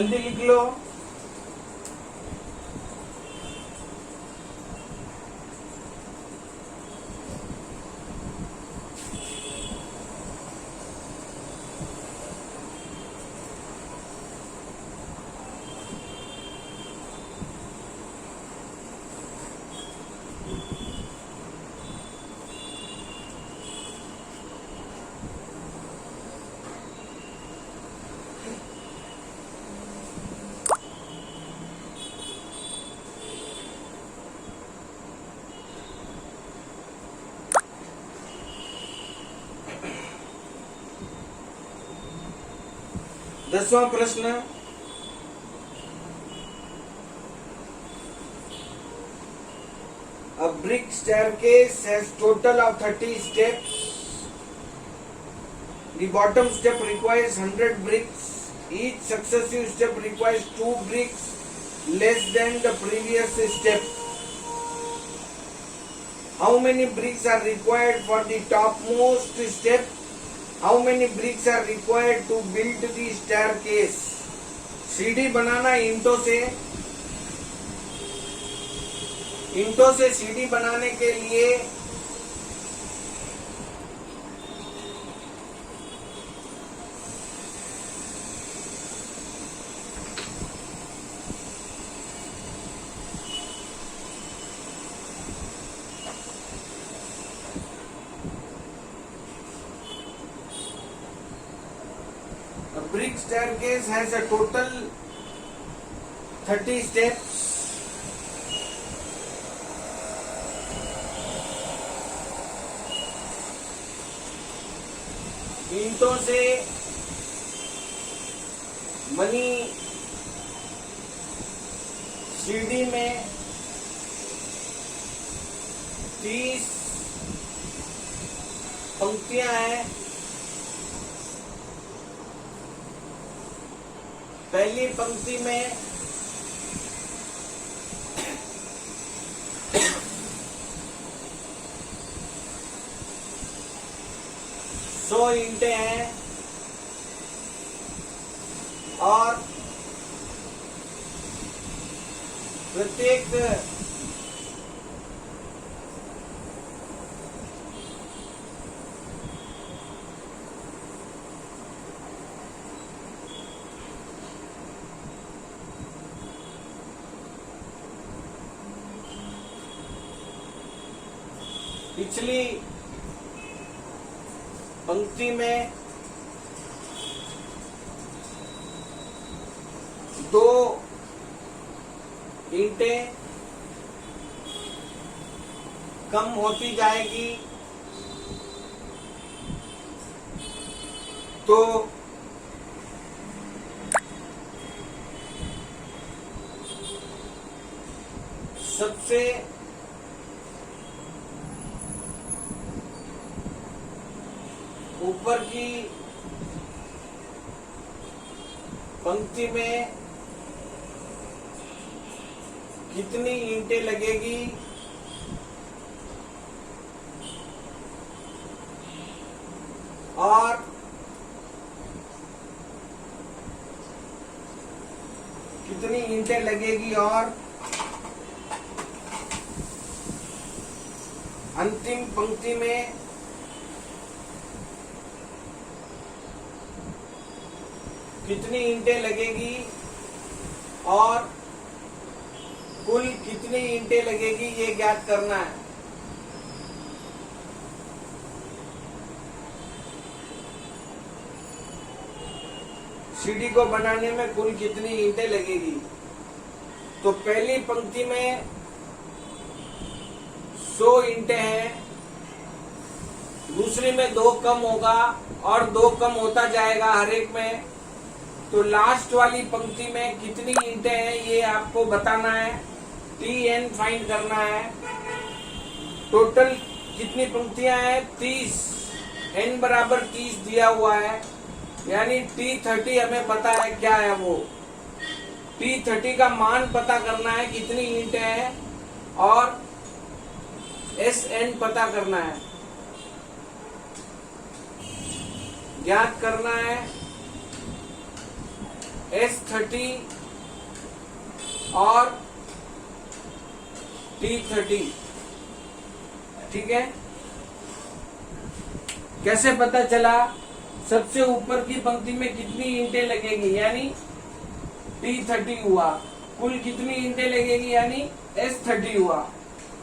जल्दी लिख लो। दसवां प्रश्न, a brick staircase has total of 30 steps. The bottom step requires 100 bricks. Each successive step requires 2 bricks less than the previous step. How many bricks are required for the topmost step? How many bricks are required to build the staircase? सीढ़ी बनाना ईंटों से सीढ़ी बनाने के लिए a brick staircase has a total 30 steps. ईंटों से बनी सीढ़ी में 30 पंक्तियां हैं। पहली पंक्ति में 100 ईंटें हैं और प्रत्येक पिछली पंक्ति में 2 ईंटें कम होती जाएगी तो सबसे ऊपर की पंक्ति में कितनी ईंटें लगेगी और कितनी ईंटें लगेगी और अंतिम पंक्ति में कितनी ईंटें लगेगी और कुल कितनी ईंटें लगेगी ये ज्ञात करना है। सीढ़ी को बनाने में कुल कितनी ईंटें लगेगी। तो पहली पंक्ति में 100 ईंटें हैं, दूसरी में 2 कम होगा और 2 कम होता जाएगा हर एक में। तो लास्ट वाली पंक्ति में कितनी ईंटें हैं ये आपको बताना है, TN फाइंड करना है। टोटल कितनी पंक्तियां हैं 30, N बराबर 30 दिया हुआ है, यानी T30 हमें पता है क्या है वो। T30 का मान पता करना है कितनी ईंटें हैं और SN पता करना है, ज्ञात करना है S30 और T30, ठीक है। कैसे पता चला? सबसे ऊपर की पंक्ति में कितनी ईंटें लगेगी, यानी T30 हुआ। कुल कितनी ईंटें लगेगी, यानी S30 हुआ।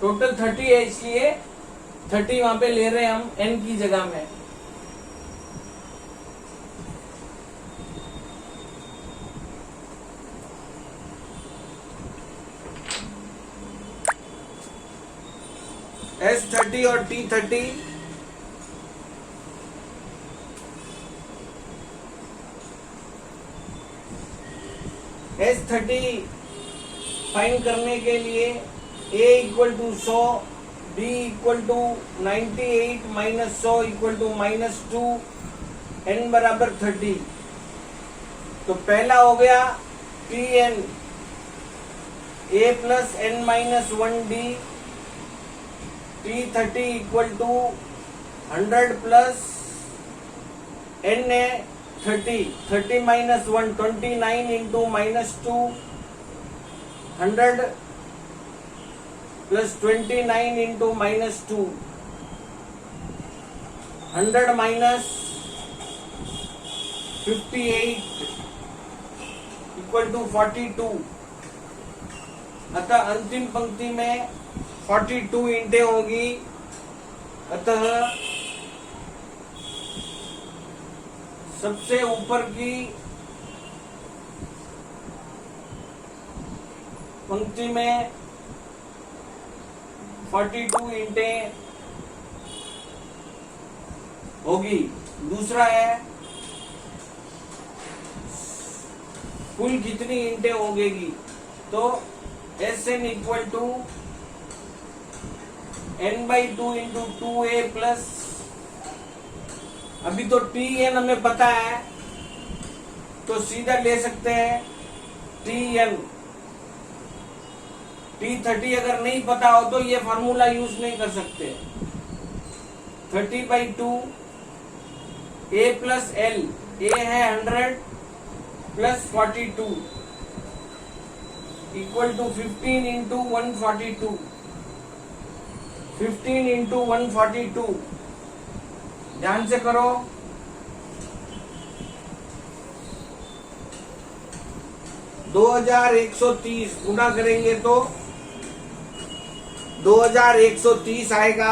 टोटल 30 है, इसलिए 30 वहां पे ले रहे हैं हम n की जगह में। S30 और T30 S30 फाइंड करने के लिए A equal to 100, B equal to 98 minus 100 equal to -2, n बराबर 30। तो पहला हो गया Tn, A plus n minus 1D, T30 equal to 100 plus n है 30 minus 1 29 into -2, 100 plus 29 into -2, 100 minus 58 equal to 42। अतः अंतिम पंक्ति में 42 ईंटें होगी। अतः सबसे ऊपर की पंक्ति में 42 ईंटें होगी। दूसरा है कुल कितनी ईंटें होंगी, तो Sn equal to n/2 into 2a plus, अभी तो Tn हमें पता है तो सीधा ले सकते हैं Tn। T30 अगर नहीं पता हो तो ये फार्मूला यूज नहीं कर सकते। 30/2 A प्लस L, A है 100 plus 42 equal to 15 into 142, 15 into 142, ध्यान से करो। 2130 गुना करेंगे तो 2130 आएगा।